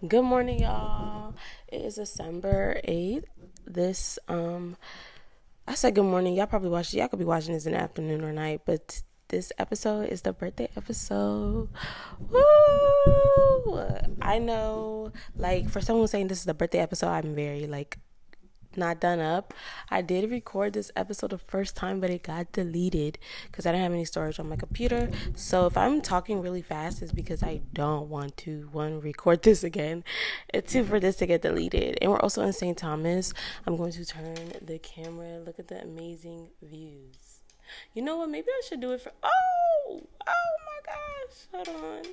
Good morning, y'all. It is December 8th. I said good morning. Y'all could be watching this in the afternoon or night, but this episode is the birthday episode. Woo! I know, like, for someone saying this is the birthday episode, I'm very, not done up. I did record this episode the first time, but it got deleted because I didn't have any storage on my computer. So if I'm talking really fast, it's because I don't want to record this again. It's two for this to get deleted. And we're also in St. Thomas. I'm going to turn the camera. Look at the amazing views. You know what? Maybe I should do it for. Oh my gosh. Hold on.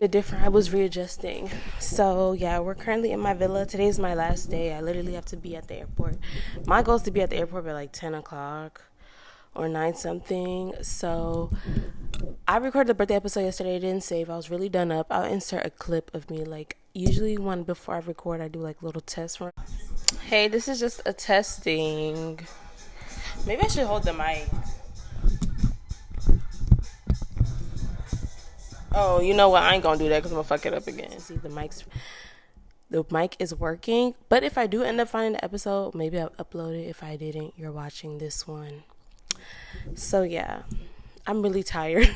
I was readjusting. So, yeah, we're currently in my villa. Today's my last day. I literally have to be at the airport. My goal is to be at the airport by 10 o'clock or 9 something. So, I recorded the birthday episode yesterday. I didn't save. I was really done up. I'll insert a clip of me. Usually before I record, I do little tests. Hey, this is just a testing. Maybe I should hold the mic. Oh, you know what? I ain't gonna do that because I'm gonna fuck it up again. See, the mic is working. But if I do end up finding the episode, maybe I'll upload it. If I didn't, you're watching this one. So yeah, I'm really tired.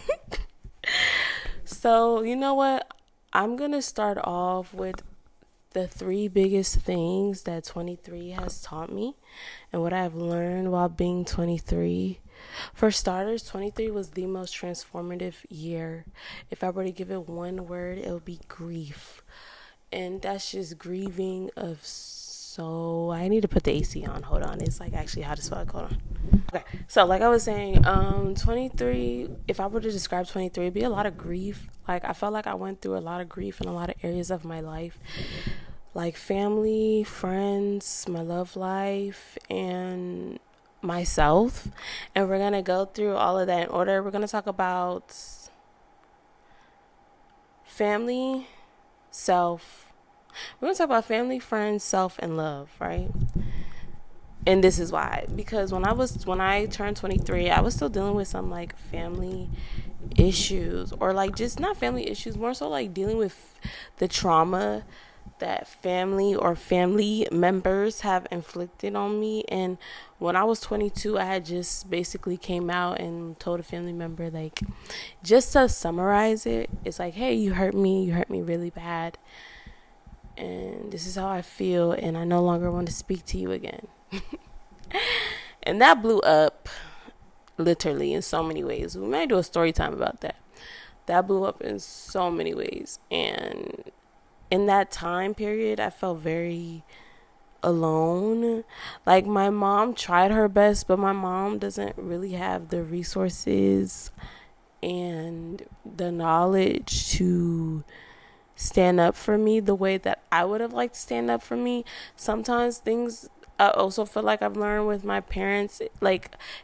So you know what? I'm gonna start off with the 3 biggest things that 23 has taught me and what I've learned while being 23. For starters, 23 was the most transformative year. If I were to give it one word, it would be grief. And that's just grieving of so... I need to put the AC on. Hold on. It's actually hot as fuck. Hold on. Okay. So like I was saying, 23, if I were to describe 23, it'd be a lot of grief. I felt like I went through a lot of grief in a lot of areas of my life. Family, friends, my love life, and myself. And we're going to go through all of that in order. We're going to talk about family, self. We're going to talk about family, friends, self, and love, right? And this is why. Because when I turned 23, I was still dealing with some family issues, or just not family issues, more so dealing with the trauma that family or family members have inflicted on me. And when I was 22, I had just basically came out and told a family member, just to summarize it, it's hey, you hurt me really bad, and this is how I feel, and I no longer want to speak to you again. And that blew up literally in so many ways. We might do a story time about that. That blew up in so many ways. And in that time period, I felt very alone. My mom tried her best, but my mom doesn't really have the resources and the knowledge to stand up for me the way that I would have liked to stand up for me. Sometimes things I also feel like I've learned with my parents,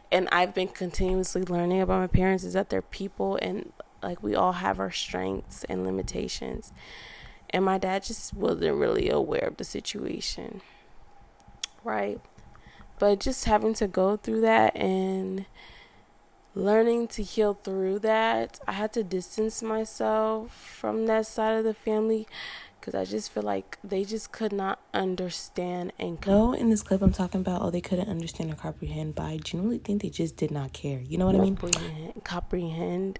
and I've been continuously learning about my parents, is that they're people, and we all have our strengths and limitations. And my dad just wasn't really aware of the situation, right? But just having to go through that and learning to heal through that, I had to distance myself from that side of the family because I just feel like they just could not understand and in this clip I'm talking about, they couldn't understand or comprehend, but I genuinely think they just did not care. You know what I mean? Comprehend.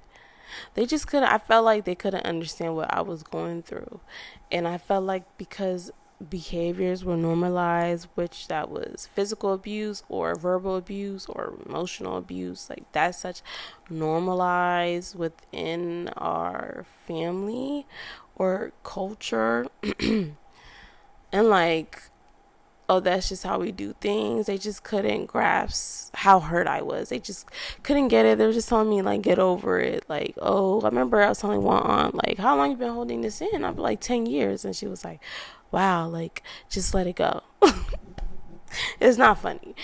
They just couldn't. I felt like they couldn't understand what I was going through. And I felt like because behaviors were normalized, which that was physical abuse or verbal abuse or emotional abuse, that's such normalized within our family or culture. And oh, that's just how we do things. They just couldn't grasp how hurt I was. They just couldn't get it. They were just telling me, get over it. Oh, I remember I was telling one aunt, how long you been holding this in? I'm 10 years. And she was like, wow, just let it go. It's not funny.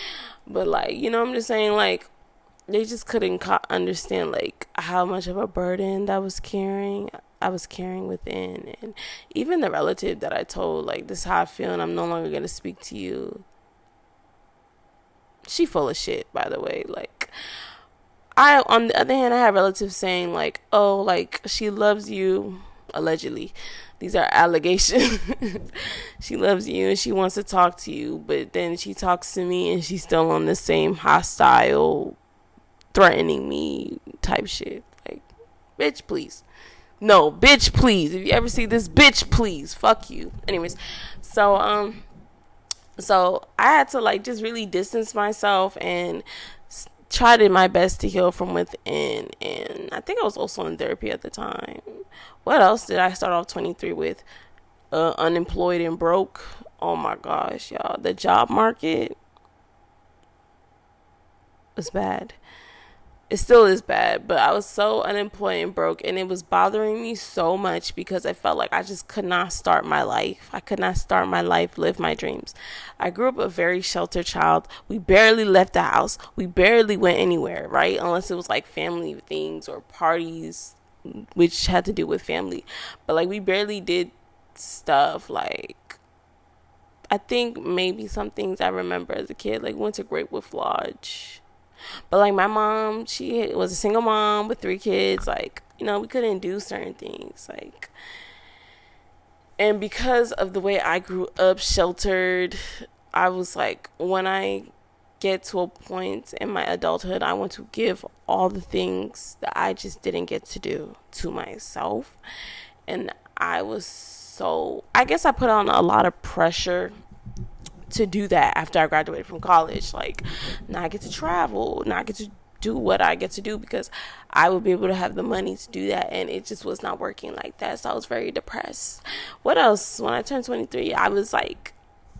But, I'm just saying, they just couldn't understand, how much of a burden I was carrying within. And even the relative that I told, this is how I feel and I'm no longer going to speak to you, she full of shit, by the way. On the other hand, I have relatives saying, oh, she loves you, allegedly, These are allegations. She loves you and she wants to talk to you, but then she talks to me and she's still on the same hostile, threatening me type shit. Like, bitch, please. No, bitch, please. If you ever see this, bitch, please. Fuck you. Anyways, so I had to like just really distance myself and tried my best to heal from within. And I think I was also in therapy at the time. What else did I start off 23 with? Unemployed and broke. Oh my gosh, y'all. The job market was bad. It still is bad, but I was so unemployed and broke, and it was bothering me so much because I felt like I just could not start my life. I could not start my life, live my dreams. I grew up a very sheltered child. We barely left the house. We barely went anywhere, right? Unless it was like family things or parties, which had to do with family. But like we barely did stuff. Like I think maybe some things I remember as a kid, like went to Great Wolf Lodge. But like my mom, she was a single mom with 3 kids. Like, you know, we couldn't do certain things. Like, and because of the way I grew up sheltered, I was like, when I get to a point in my adulthood, I want to give all the things that I just didn't get to do to myself. And I guess I put on a lot of pressure to do that after I graduated from college. Like, now I get to travel, now I get to do what I get to do because I would be able to have the money to do that, and it just was not working like that. So I was very depressed. What else? When I turned 23, I was like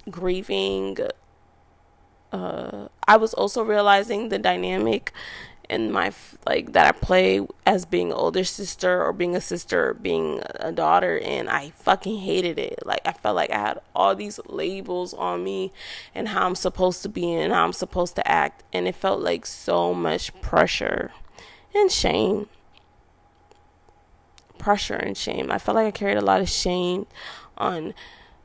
grieving. I was also realizing the dynamic in my like that I play as being an older sister or being a sister or being a daughter, and I fucking hated it. Like I felt like I had all these labels on me and how I'm supposed to be and how I'm supposed to act, and it felt like so much pressure and shame. I felt like I carried a lot of shame on,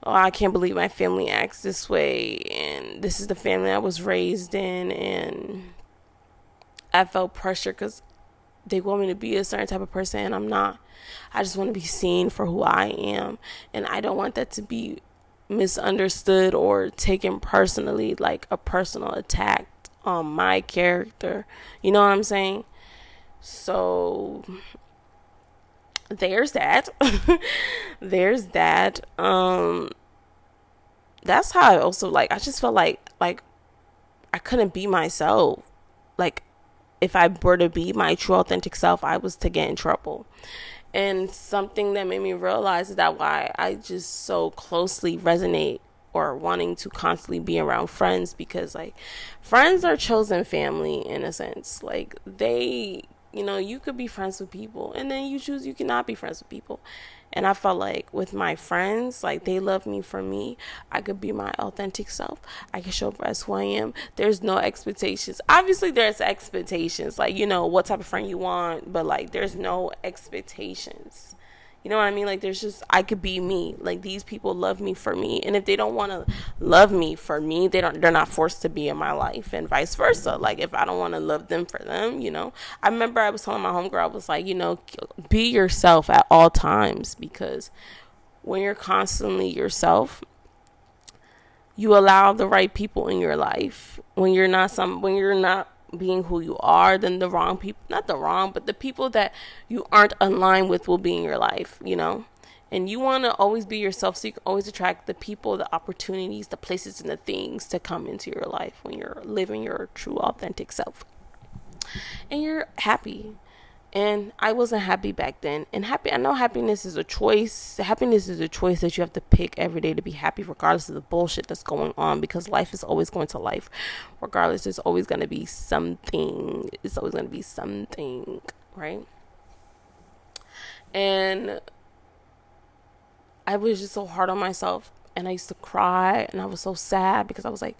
oh, I can't believe my family acts this way, and this is the family I was raised in, and I felt pressure because they want me to be a certain type of person and I'm not. I just want to be seen for who I am, and I don't want that to be misunderstood or taken personally, like a personal attack on my character. You know what I'm saying? So there's that. There's that. That's how I also like. I just felt like I couldn't be myself. Like, if I were to be my true authentic self, I was to get in trouble. And something that made me realize is that why I just so closely resonate or wanting to constantly be around friends, because like friends are chosen family in a sense. Like they, you know, you could be friends with people and then you choose you cannot be friends with people. And I felt like with my friends, like they love me for me. I could be my authentic self. I can show up as who I am. There's no expectations. Obviously, there's expectations. Like, you know, what type of friend you want. But, like, there's no expectations. You know what I mean? Like, there's just, I could be me. Like, these people love me for me. And if they don't want to love me for me, they're not forced to be in my life, and vice versa. Like, if I don't want to love them for them, you know. I remember I was telling my homegirl, I was like, you know, be yourself at all times, because when you're constantly yourself, you allow the right people in your life. When you're not being who you are, then the wrong people, not the wrong, but the people that you aren't aligned with will be in your life, you know. And you want to always be yourself, so you can always attract the people, the opportunities, the places, and the things to come into your life when you're living your true authentic self and you're happy. And I wasn't happy back then. And I know happiness is a choice. Happiness is a choice that you have to pick every day to be happy, regardless of the bullshit that's going on, because life is always going to life. Regardless, there's always going to be something. It's always going to be something, right? And I was just so hard on myself. And I used to cry. And I was so sad because I was like,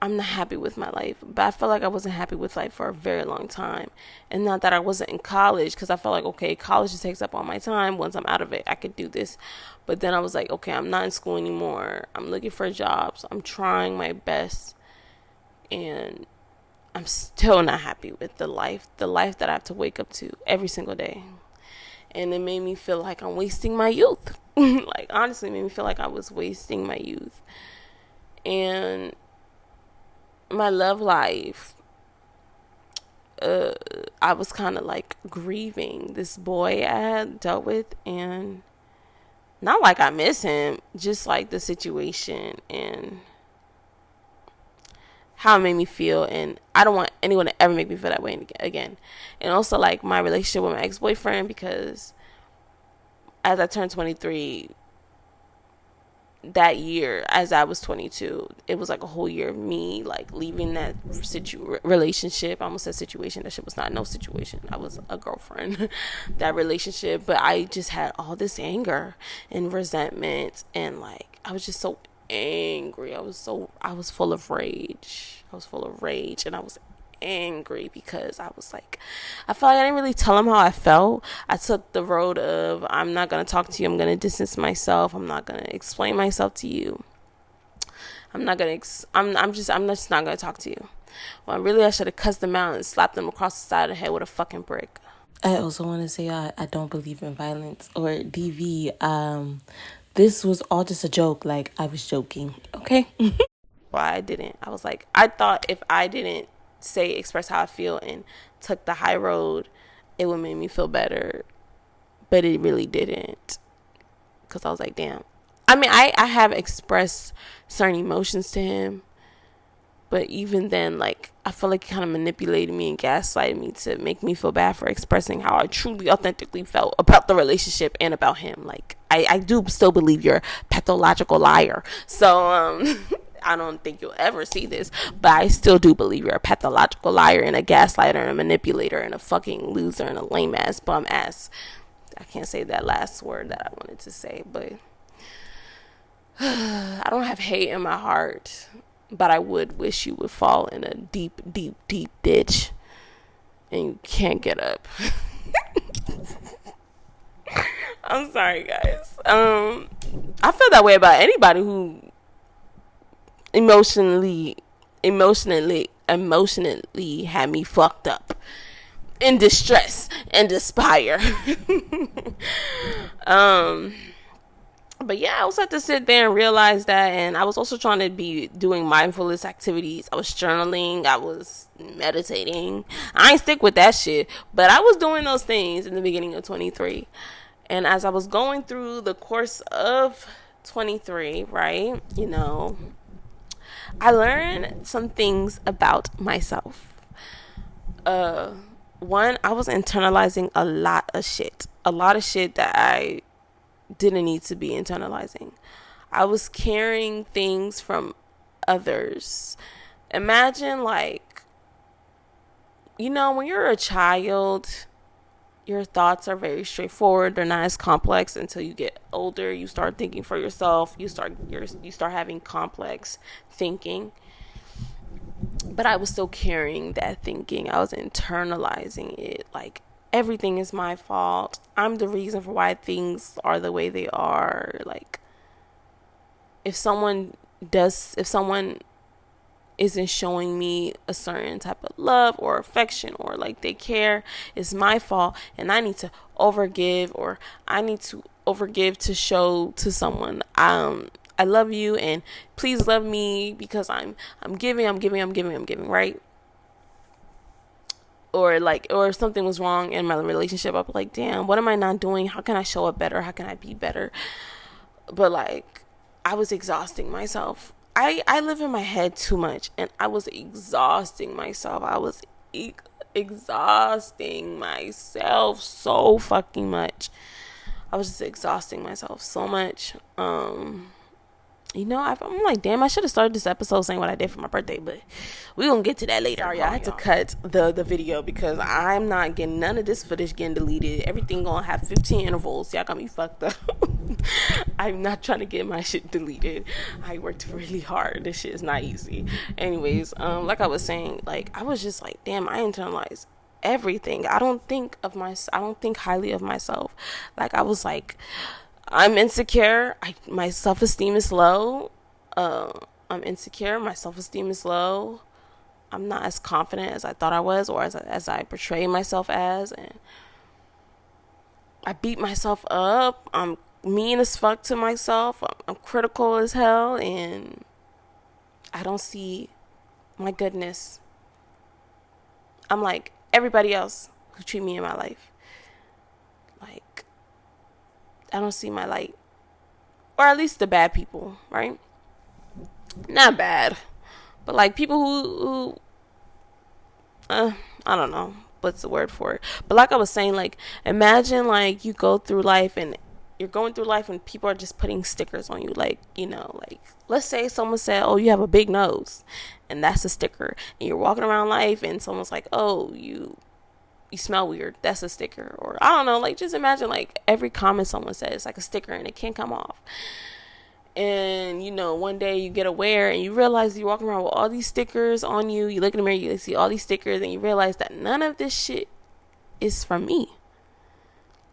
I'm not happy with my life. But I felt like I wasn't happy with life for a very long time. And not that I wasn't in college, because I felt like, okay, college just takes up all my time. Once I'm out of it, I could do this. But then I was like, okay, I'm not in school anymore. I'm looking for jobs. I'm trying my best. And I'm still not happy with the life that I have to wake up to every single day. And it made me feel like I'm wasting my youth. Like, honestly, it made me feel like I was wasting my youth. And my love life, I was kind of like grieving this boy I had dealt with, and not like I miss him, just like the situation and how it made me feel. And I don't want anyone to ever make me feel that way again. And also like my relationship with my ex-boyfriend, because as I turned 23 that year, as I was 22, it was like a whole year of me like leaving that relationship. I almost said situation. That shit was not no situation. I was a girlfriend. That relationship. But I just had all this anger and resentment, and like I was just so angry. I was full of rage. And I was angry because I was like, I felt like I didn't really tell him how I felt. I took the road of, I'm not going to talk to you. I'm going to distance myself. I'm not going to explain myself to you. I'm just not going to talk to you. Well, really, I should have cussed them out and slapped them across the side of the head with a fucking brick. I also want to say I don't believe in violence or DV. This was all just a joke. Like, I was joking. Okay? Well, I didn't. I was like, I thought if I didn't express how I feel and took the high road, it would make me feel better. But it really didn't. Because I was like, damn. I mean, I have expressed certain emotions to him. But even then, like, I feel like he kind of manipulated me and gaslighted me to make me feel bad for expressing how I truly, authentically felt about the relationship and about him. Like, I do still believe you're a pathological liar. So, I don't think you'll ever see this, but I still do believe you're a pathological liar and a gaslighter and a manipulator and a fucking loser and a lame ass, bum ass. I can't say that last word that I wanted to say, but I don't have hate in my heart, but I would wish you would fall in a deep, deep, deep ditch and you can't get up. I'm sorry, guys. I feel that way about anybody who emotionally had me fucked up, in distress and despair. But yeah, I also had to sit there and realize that. And I was also trying to be doing mindfulness activities. I was journaling, I was meditating. I ain't stick with that shit, but I was doing those things in the beginning of 23. And as I was going through the course of 23, right, you know, I learned some things about myself. One, I was internalizing a lot of shit that I didn't need to be internalizing. I was carrying things from others. Imagine, like, you know, when you're a child, your thoughts are very straightforward. They're not as complex. Until you get older, you start thinking for yourself. You start having complex thinking. But I was still carrying that thinking. I was internalizing it. Like, everything is my fault. I'm the reason for why things are the way they are. Like, if someone isn't showing me a certain type of love or affection or like they care, it's my fault, and I need to overgive, or I need to overgive to show to someone I love you and please love me, because I'm giving, right? Or if something was wrong in my relationship, I'd be like, damn, what am I not doing? How can I show up better? How can I be better? But like, I was exhausting myself. I live in my head too much, and I was exhausting myself. I was exhausting myself so fucking much. I was just exhausting myself so much. You know, I'm like, damn, I should have started this episode saying what I did for my birthday, but we're going to get to that later. Sorry, I had to cut the video because I'm not getting none of this footage getting deleted. Everything going to have 15 intervals. Y'all got me fucked up. I'm not trying to get my shit deleted. I worked really hard. This shit is not easy. Anyways, like I was saying, like, I was just like, damn, I internalized everything. I don't think highly of myself. Like, I was like, I'm insecure. My self-esteem is low. I'm insecure. My self-esteem is low. I'm not as confident as I thought I was, or as I portray myself as. And I beat myself up. I'm mean as fuck to myself. I'm critical as hell, and I don't see my goodness. I'm like everybody else who treat me in my life. Like, I don't see my light. Or at least the bad people, right? Not bad, but like people I don't know what's the word for it. But like I was saying, like, imagine like you go through life and you're going through life and people are just putting stickers on you. Like, you know, like, let's say someone said, oh, you have a big nose, and that's a sticker. And you're walking around life and someone's like, oh, you smell weird, that's a sticker. Or I don't know, like, just imagine like every comment someone says like a sticker and it can't come off. And you know, one day you get aware and you realize you're walking around with all these stickers on you. You look in the mirror, you see all these stickers, and you realize that none of this shit is from me.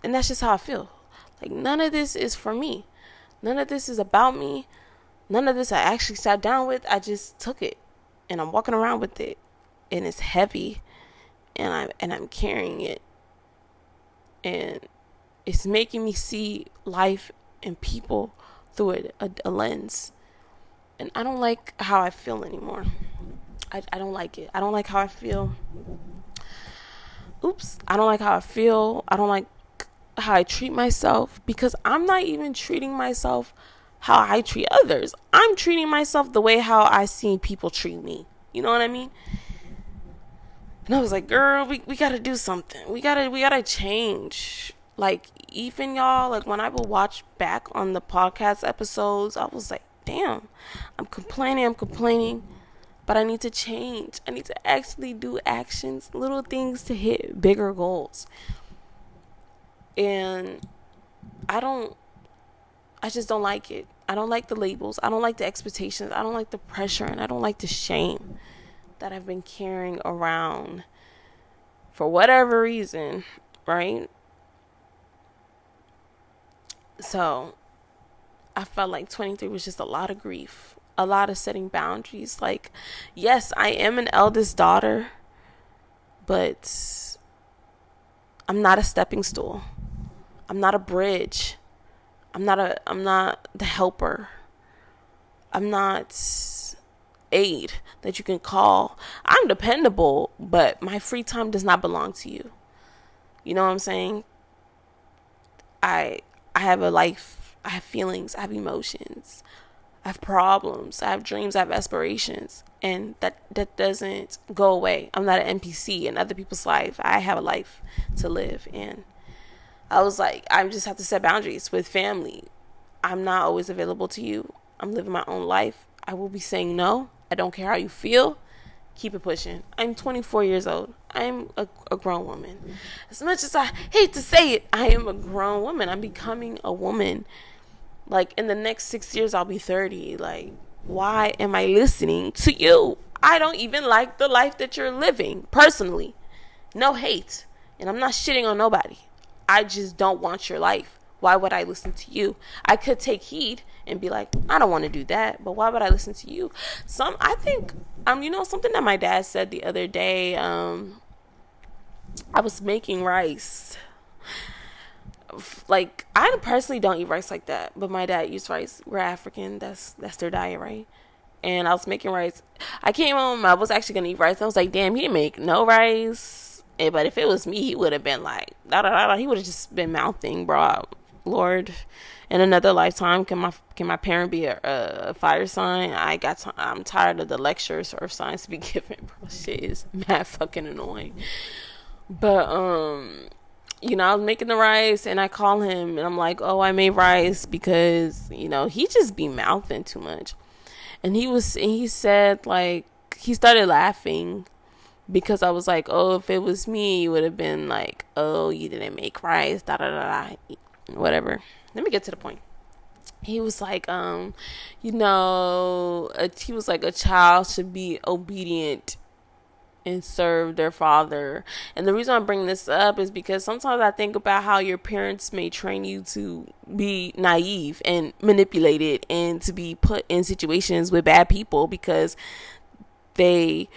And that's just how I feel. Like, none of this is for me. None of this is about me. None of this I actually sat down with. I just took it and I'm walking around with it, and it's heavy, and I'm carrying it, and it's making me see life and people through a lens. And I don't like how I feel anymore. I don't like it. I don't like how I feel. I don't like how I feel. I don't like how I treat myself, because I'm not even treating myself how I treat others. I'm treating myself the way how I see people treat me. You know what I mean? And I was like, girl, we gotta do something. We gotta change. Like, even y'all, like, when I would watch back on the podcast episodes, I was like, damn, I'm complaining, but I need to change. I need to actually do actions, little things to hit bigger goals. And I just don't like it. I don't like the labels. I don't like the expectations. I don't like the pressure, and I don't like the shame that I've been carrying around for whatever reason, right? So I felt like 23 was just a lot of grief, a lot of setting boundaries. Like, yes, I am an eldest daughter, but I'm not a stepping stool. I'm not a bridge. I'm not the helper. I'm not aid that you can call. I'm dependable, but my free time does not belong to you. You know what I'm saying? I have a life. I have feelings. I have emotions. I have problems. I have dreams. I have aspirations. And that doesn't go away. I'm not an NPC in other people's life. I have a life to live. And I was like, I just have to set boundaries with family. I'm not always available to you. I'm living my own life. I will be saying no. I don't care how you feel. Keep it pushing. I'm 24 years old. I'm a grown woman. As much as I hate to say it, I am a grown woman. I'm becoming a woman. Like, in the next 6 years, I'll be 30. Like, why am I listening to you? I don't even like the life that you're living, personally. No hate. And I'm not shitting on nobody. I just don't want your life. Why would I listen to you? I could take heed and be like, I don't want to do that, but why would I listen to you? I think, you know, something that my dad said the other day, I was making rice. Like, I personally don't eat rice like that, but my dad eats rice. We're African. That's their diet, right? And I was making rice. I came home. I was actually going to eat rice. I was like, damn, he didn't make no rice. But if it was me, he would have been like, da da da da. He would have just been mouthing, bro. Lord, in another lifetime, can my parent be a fire sign? I'm tired of the lectures or signs to be given, bro. Shit is mad fucking annoying. But you know, I was making the rice, and I call him, and I'm like, oh, I made rice, because, you know, he just be mouthing too much. And he said, like, he started laughing, because I was like, oh, if it was me, you would have been like, oh, you didn't make rice, da da da da, whatever. Let me get to the point. He was like, you know, he was like, a child should be obedient and serve their father. And the reason I bring this up is because sometimes I think about how your parents may train you to be naive and manipulated, and to be put in situations with bad people because they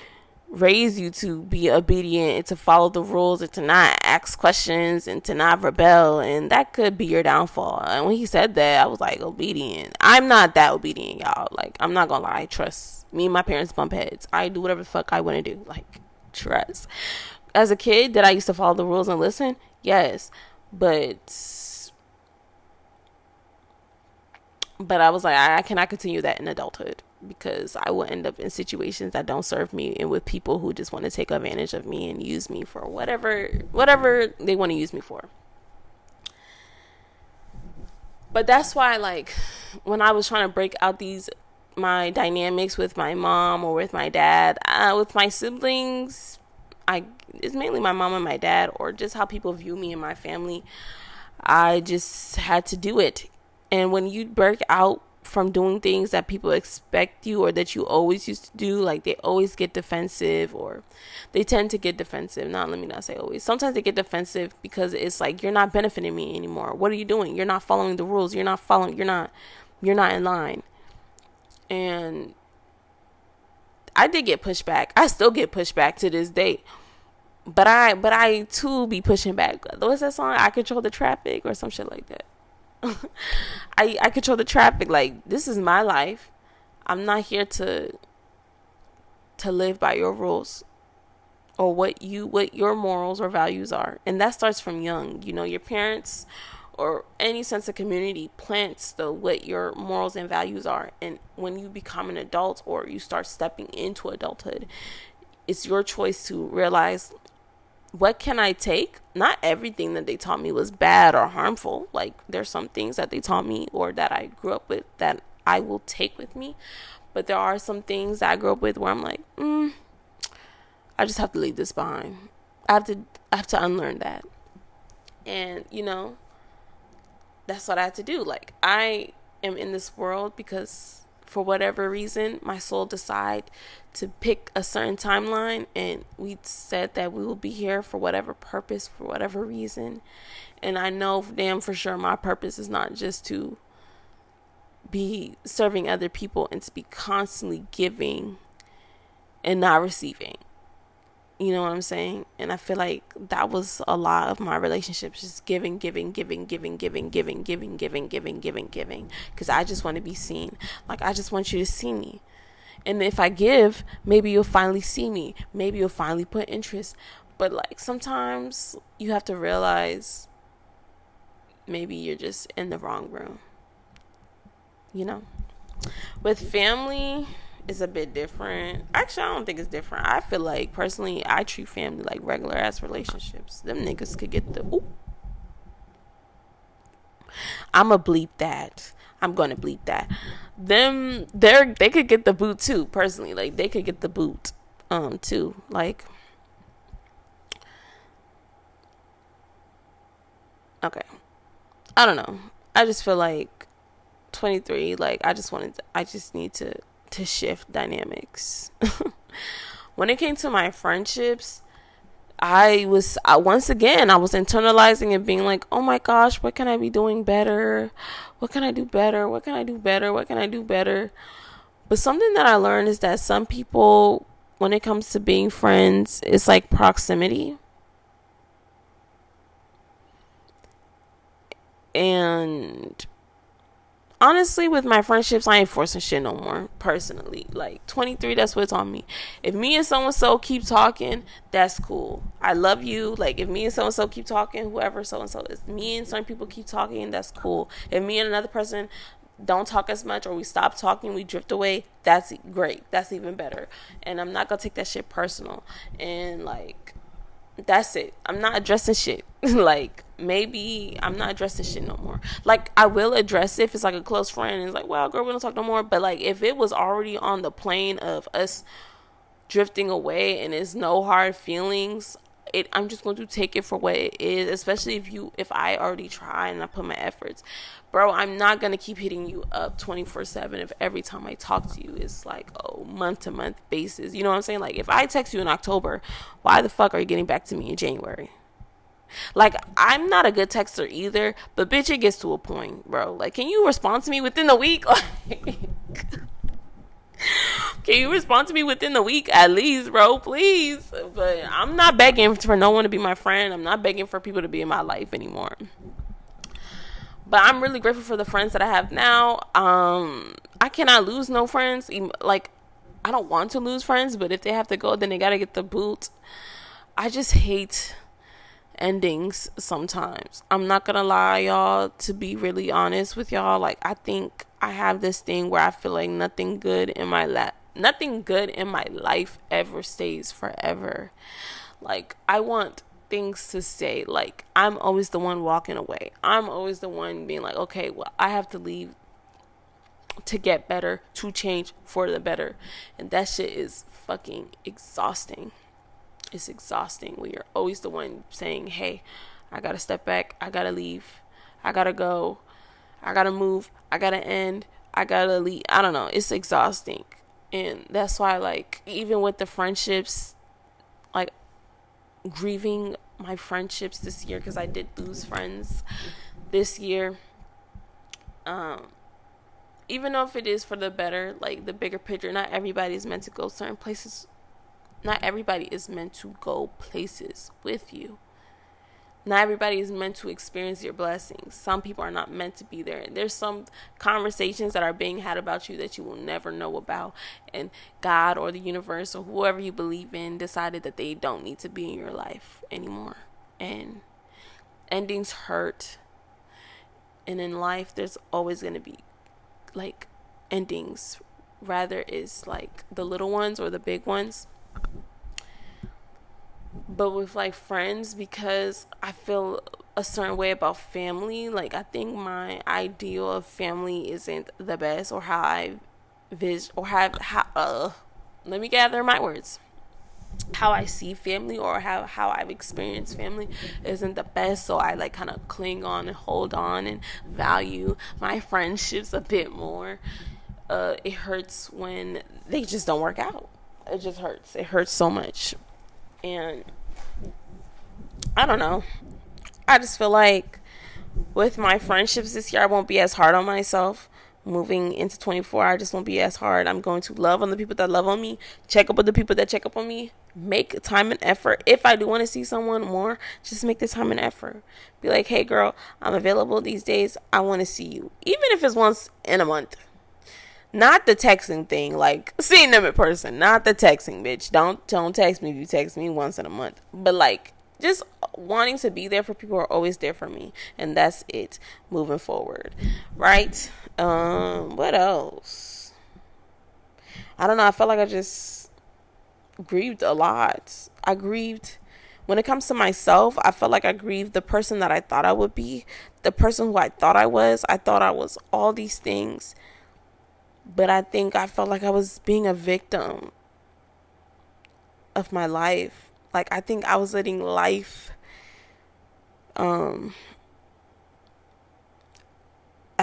raise you to be obedient and to follow the rules and to not ask questions and to not rebel, and that could be your downfall. And when he said that, I was like, obedient? I'm not that obedient, y'all. Like, I'm not gonna lie. Trust me and my parents bump heads. I do whatever the fuck I want to do. Like, trust. As a kid, did I used to follow the rules and listen? Yes, but I was like, I cannot continue that in adulthood, because I will end up in situations that don't serve me and with people who just want to take advantage of me and use me for whatever they want to use me for. But that's why, like, when I was trying to break out my dynamics with my mom or with my dad, with my siblings, it's mainly my mom and my dad, or just how people view me and my family. I just had to do it. And when you break out from doing things that people expect you or that you always used to do, like, they always get defensive, or they tend to get defensive. Let me not say always. Sometimes they get defensive because it's like, you're not benefiting me anymore. What are you doing? You're not following the rules. You're not in line. And I did get pushed back. I still get pushed back to this day. But I too be pushing back. What's that song? I control the traffic, or some shit like that. I control the traffic. Like, this is my life. I'm not here to live by your rules or what your morals or values are. And that starts from young. You know, your parents or any sense of community plants what your morals and values are. And when you become an adult or you start stepping into adulthood, it's your choice to realize, what can I take? Not everything that they taught me was bad or harmful. Like, there's some things that they taught me or that I grew up with that I will take with me. But there are some things that I grew up with where I'm like, I just have to leave this behind. I have to unlearn that. And, you know, that's what I had to do. Like, I am in this world because, for whatever reason, my soul decided to pick a certain timeline, and we said that we will be here for whatever purpose, for whatever reason. And I know damn for sure my purpose is not just to be serving other people and to be constantly giving and not receiving. You know what I'm saying? And I feel like that was a lot of my relationships, just giving. Because I just want to be seen. Like, I just want you to see me. And if I give, maybe you'll finally see me. Maybe you'll finally put interest. But, like, sometimes you have to realize maybe you're just in the wrong room. You know? With family, it's a bit different. Actually, I don't think it's different. I feel like, personally, I treat family like regular ass relationships. Them niggas could get the I'ma bleep that. I'm gonna bleep that. They could get the boot too, personally. Like, they could get the boot too. Like, okay, I don't know. I just feel like 23, like, I just need to shift dynamics. When it came to my friendships, I was internalizing and being like, oh my gosh, what can I be doing better? What can I do better? What can I do better? What can I do better? But something that I learned is that some people, when it comes to being friends, it's like proximity. And honestly, with my friendships, I ain't forcing shit no more, personally. Like, 23, that's what's on me. If me and so-and-so keep talking, that's cool. I love you. Like, if me and so-and-so keep talking, whoever so-and-so is, me and certain people keep talking, that's cool. If me and another person don't talk as much, or we stop talking, we drift away, that's great. That's even better. And I'm not gonna take that shit personal. And, like, that's it. I'm not addressing shit. Like, maybe I'm not addressing shit no more. Like, I will address it if it's like a close friend and it's like, well, girl, we don't talk no more. But, like, if it was already on the plane of us drifting away and it's no hard feelings, I'm just going to take it for what it is. Especially if I already try and I put my efforts. Bro, I'm not going to keep hitting you up 24/7 if every time I talk to you it's like, month to month basis. You know what I'm saying? Like, if I text you in October, why the fuck are you getting back to me in January? Like, I'm not a good texter either, but bitch, it gets to a point, bro. Like, can you respond to me within a week? Like, Can you respond to me within the week at least, bro? Please. But I'm not begging for no one to be my friend. I'm not begging for people to be in my life anymore. But I'm really grateful for the friends that I have now. I cannot lose no friends. Like, I don't want to lose friends, but if they have to go, then they gotta get the boot. I just hate endings sometimes. I'm not gonna lie, y'all, to be really honest with y'all. Like, I think I have this thing where I feel like nothing good in my life ever stays forever. Like, I want things to stay. Like, I'm always the one walking away. I'm always the one being like, okay, well, I have to leave to get better, to change for the better. And that shit is fucking exhausting. It's exhausting when you're always the one saying, hey, I gotta step back, I gotta leave, I gotta go, I gotta move, I gotta end, I gotta leave. I don't know, it's exhausting. And that's why, like, even with the friendships, like, grieving my friendships this year, because I did lose friends this year, even though if it is for the better, like, the bigger picture, not everybody is meant to go certain places. Not everybody is meant to go places with you. Not everybody is meant to experience your blessings. Some people are not meant to be there. And there's some conversations that are being had about you that you will never know about. And God or the universe or whoever you believe in decided that they don't need to be in your life anymore. And endings hurt. And in life, there's always going to be, like, endings. Rather is, like, the little ones or the big ones. But with, like, friends, because I feel a certain way about family, like, I think my ideal of family isn't the best, or how I let me gather my words. How I see family, or how I've experienced family, isn't the best. So I, like, kind of cling on and hold on and value my friendships a bit more. It hurts when they just don't work out. It just hurts. It hurts so much. And I don't know. I just feel like with my friendships this year, I won't be as hard on myself. Moving into 24, I just won't be as hard. I'm going to love on the people that love on me, check up with the people that check up on me, make time and effort. If I do want to see someone more, just make the time and effort. Be like, hey girl, I'm available these days. I want to see you. Even if it's once in a month. Not the texting thing, like seeing them in person. Not the texting, bitch. Don't text me if you text me once in a month. But, like, just wanting to be there for people who are always there for me. And that's it moving forward. Right? What else? I don't know. I felt like I just grieved a lot. I grieved when it comes to myself. I felt like I grieved the person that I thought I would be, the person who I thought I was. I thought I was all these things. But I think I felt like I was being a victim of my life. Like, I think I was letting life, I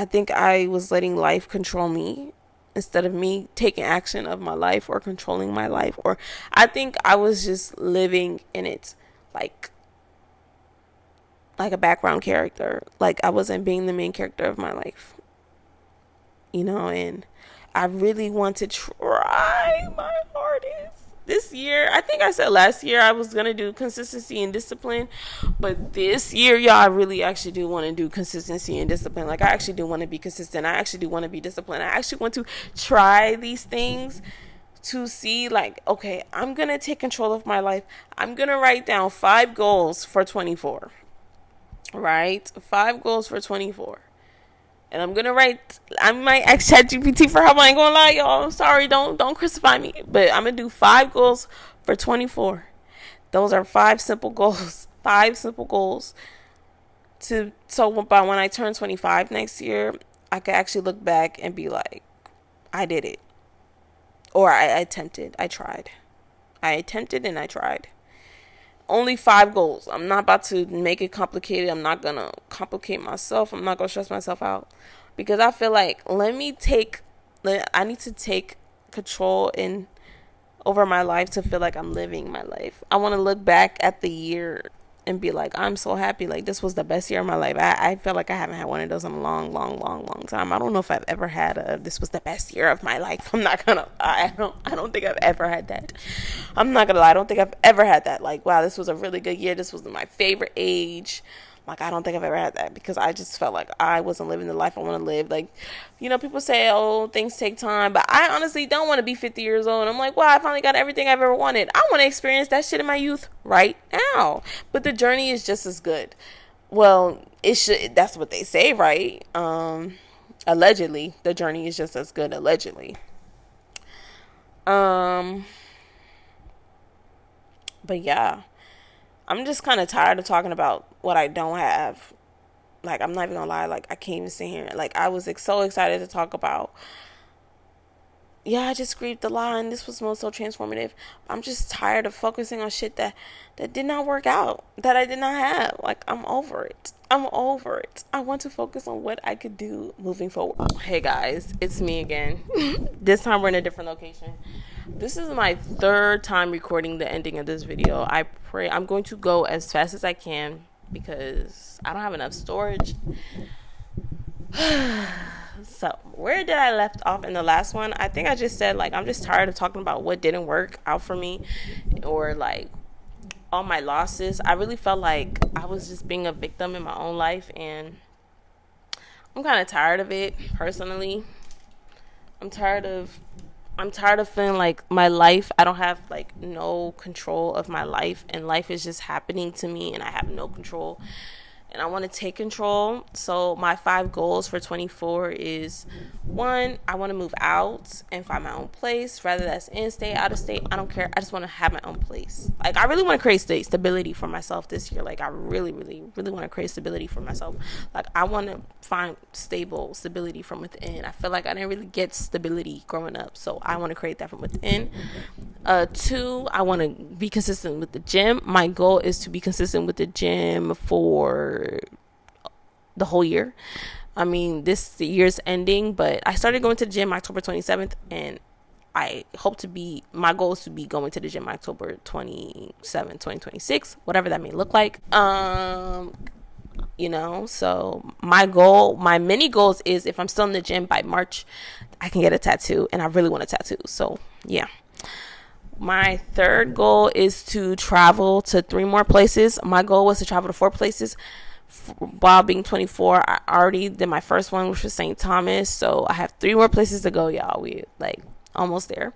think I was letting life control me instead of me taking action of my life or controlling my life. Or I think I was just living in it like a background character. Like, I wasn't being the main character of my life. You know, and I really want to try my hardest this year. I think I said last year I was going to do consistency and discipline. But this year, y'all, I really actually do want to do consistency and discipline. Like, I actually do want to be consistent. I actually do want to be disciplined. I actually want to try these things to see, like, okay, I'm going to take control of my life. I'm going to write down 5 goals for 24. Right? 5 goals for 24. And I might ask ChatGPT for help. I ain't gonna lie, y'all. I'm sorry, don't crucify me. But I'm gonna do 5 goals for 24. Those are 5 simple goals. 5 simple goals. So by when I turn 25 next year, I can actually look back and be like, I did it. Or I attempted. I tried. I attempted and I tried. Only 5 goals. I'm not about to make it complicated. I'm not going to complicate myself. I'm not going to stress myself out. Because I feel like I need to take control over my life to feel like I'm living my life. I want to look back at the year and be like, I'm so happy, like this was the best year of my life. I feel like I haven't had one of those in a long time. I don't know if I've ever had a this was the best year of my life. I'm not gonna I don't think I've ever had that. I'm not gonna lie, I don't think I've ever had that. Like, wow, this was a really good year, this was my favorite age. Like, I don't think I've ever had that, because I just felt like I wasn't living the life I want to live. Like, you know, people say, oh, things take time, but I honestly don't want to be 50 years old. I'm like, wow, I finally got everything I've ever wanted. I want to experience that shit in my youth right now. But the journey is just as good. Well, it should. That's what they say, right? Allegedly, the journey is just as good. Allegedly. But yeah. I'm just kind of tired of talking about what I don't have. Like, I'm not even gonna lie. Like, I can't even sit here. Like, I was so excited to talk about. Yeah, I just grieved the line. This was most so transformative. I'm just tired of focusing on shit that did not work out. That I did not have. Like, I'm over it. I'm over it. I want to focus on what I could do moving forward. Hey guys, it's me again. This time we're in a different location. This is my third time recording the ending of this video. I pray I'm going to go as fast as I can because I don't have enough storage. So, where did I left off in the last one? I think I just said, like, I'm just tired of talking about what didn't work out for me, or like all my losses. I really felt like I was just being a victim in my own life, and I'm kind of tired of it personally. I'm tired of feeling like my life, I don't have like no control of my life, and life is just happening to me and I have no control. And I want to take control. So my 5 goals for 24 is, 1, I want to move out and find my own place, whether that's in state, out of state, I don't care. I just want to have my own place. Like, I really want to create stability for myself this year. Like, I really want to create stability for myself. Like, I want to find stability from within. I feel like I didn't really get stability growing up, so I want to create that from within. 2, I want to be consistent with the gym. My goal is to be consistent with the gym for the whole year. I mean, this year's ending, but I started going to the gym October 27th, and I hope to be, my goal is to be going to the gym October 27th, 2026, whatever that may look like. You know, so my mini goals is, if I'm still in the gym by March, I can get a tattoo, and I really want a tattoo. So yeah. My third goal is to travel to 3 more places. My goal was to travel to 4 places while being 24. I already did my first one, which was St. Thomas. So I have 3 more places to go, y'all. We like almost there.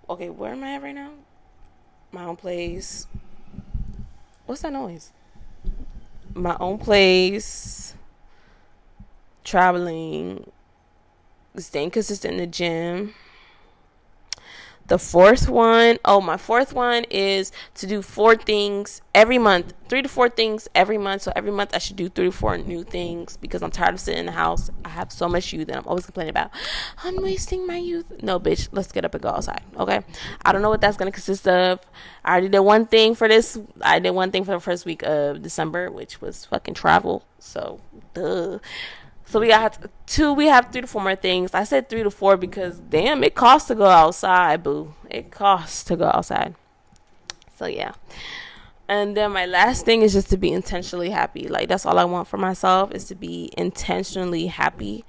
Okay, where am I at right now? My own place. What's that noise? My own place. Traveling. Staying consistent in the gym. The fourth one, my fourth one is to do 4 things every month, 3 to 4 things every month. So every month I should do 3 to 4 new things, because I'm tired of sitting in the house. I have so much youth, and I'm always complaining about, I'm wasting my youth. No, bitch, let's get up and go outside, okay? I don't know what that's going to consist of. I already did one thing for this. I did one thing for the first week of December, which was fucking travel. So, duh. So we have 3 to 4 more things. I said 3 to 4 because, damn, it costs to go outside, boo. It costs to go outside. So yeah. And then my last thing is just to be intentionally happy. Like, that's all I want for myself, is to be intentionally happy.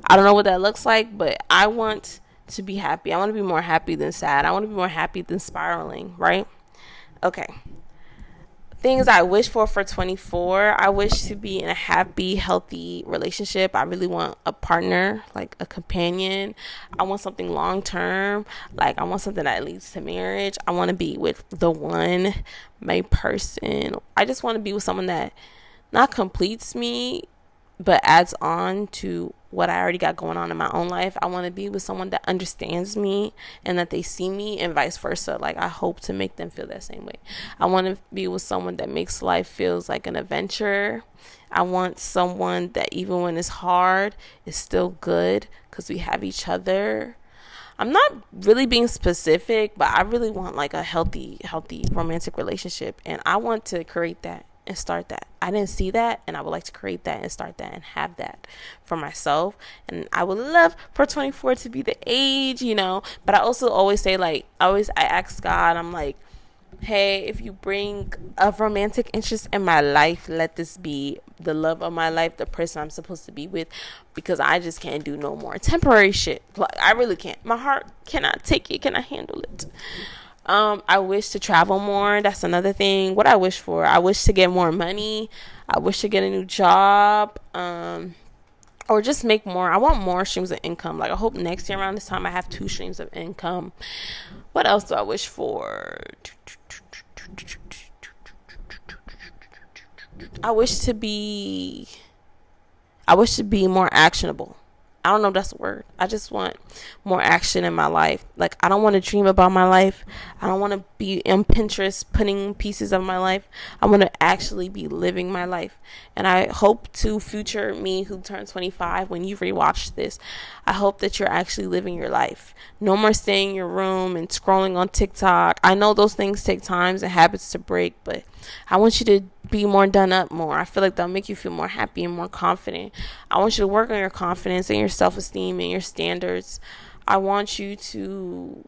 I don't know what that looks like, but I want to be happy. I want to be more happy than sad. I want to be more happy than spiraling, right? Okay. Things I wish for 24. I wish to be in a happy, healthy relationship. I really want a partner, like a companion. I want something long term. Like, I want something that leads to marriage. I want to be with the one, my person. I just want to be with someone that not completes me, but adds on to what I already got going on in my own life. I want to be with someone that understands me and that they see me, and vice versa. Like, I hope to make them feel that same way. I want to be with someone that makes life feels like an adventure. I want someone that, even when it's hard, is still good because we have each other. I'm not really being specific, but I really want like a healthy romantic relationship, and I want to create that and start that. I didn't see that, and I would like to create that and start that and have that for myself. And I would love for 24 to be the age, you know. But I also always say, like, I ask God, I'm like, hey, if you bring a romantic interest in my life, let this be the love of my life, the person I'm supposed to be with, because I just can't do no more temporary shit. Like, I really can't. My heart cannot take it, cannot handle it. I wish to travel more. That's another thing. What I wish for, I wish to get more money. I wish to get a new job. Or just make more. I want more streams of income. Like, I hope next year around this time I have 2 streams of income. What else do I wish for? I wish to be more actionable. I don't know if that's a word. I just want more action in my life. Like, I don't want to dream about my life. I don't want to be in Pinterest putting pieces of my life. I want to actually be living my life. And I hope to future me who turned 25, when you rewatch this, I hope that you're actually living your life. No more staying in your room and scrolling on TikTok. I know those things take time and habits to break, but I want you to be more done up more. I feel like that'll make you feel more happy and more confident. I want you to work on your confidence and your self-esteem and your standards. I want you to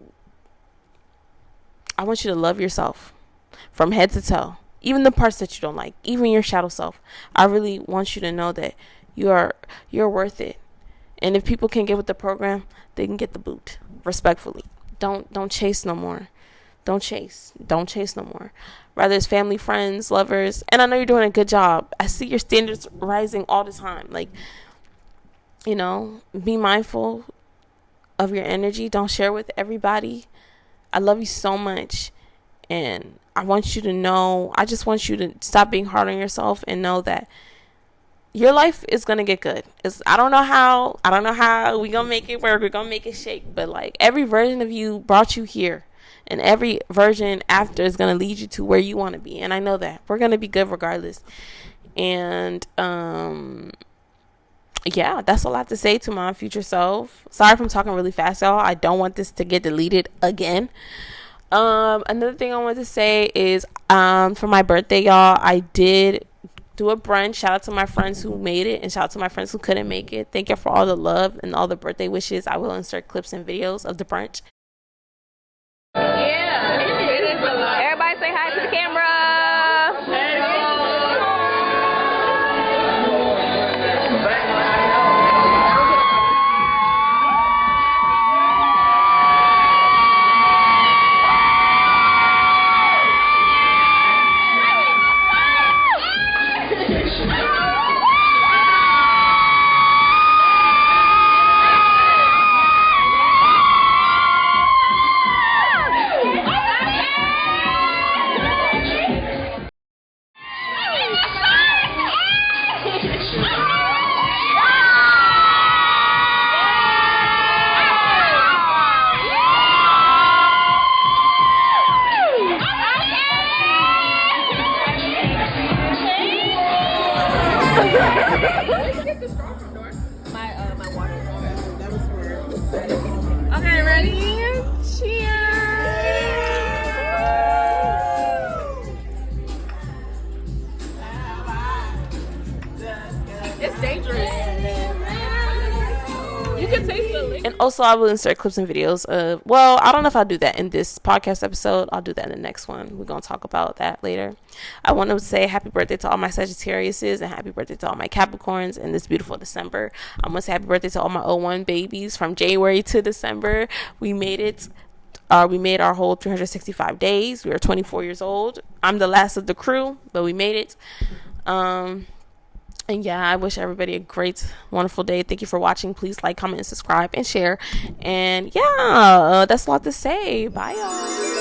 love yourself from head to toe. Even the parts that you don't like, even your shadow self. I really want you to know that you're worth it. And if people can get with the program, they can get the boot. Respectfully. Don't chase no more. Don't chase no more. Rather, it's family, friends, lovers. And I know you're doing a good job. I see your standards rising all the time. Like, be mindful of your energy. Don't share with everybody. I love you so much. And I want you to know, I just want you to stop being hard on yourself and know that your life is going to get good. I don't know how we going to make it work. We're going to make it shake. But, like, every version of you brought you here. And every version after is going to lead you to where you want to be. And I know that. We're going to be good regardless. And, yeah, that's all I have to say to my future self. Sorry if I'm talking really fast, y'all. I don't want this to get deleted again. Another thing I want to say is, for my birthday, y'all, I did do a brunch. Shout out to my friends who made it, and shout out to my friends who couldn't make it. Thank you for all the love and all the birthday wishes. I will insert clips and videos of the brunch. Yeah. Everybody say hi to the camera. Okay, ready? Cheers! It's dangerous. You can taste the liquor. And also, I will insert clips and videos of, well, I don't know if I'll do that in this podcast episode. I'll do that in the next one. We're going to talk about that later. I want to say happy birthday to all my Sagittariuses and happy birthday to all my Capricorns in this beautiful December. I want to say happy birthday to all my 01 babies from January to December. We made it. We made our whole 365 days. We were 24 years old. I'm the last of the crew, but we made it. And yeah, I wish everybody a great, wonderful day. Thank you for watching. Please like, comment, and subscribe, and share. And yeah, that's a lot to say. Bye, y'all.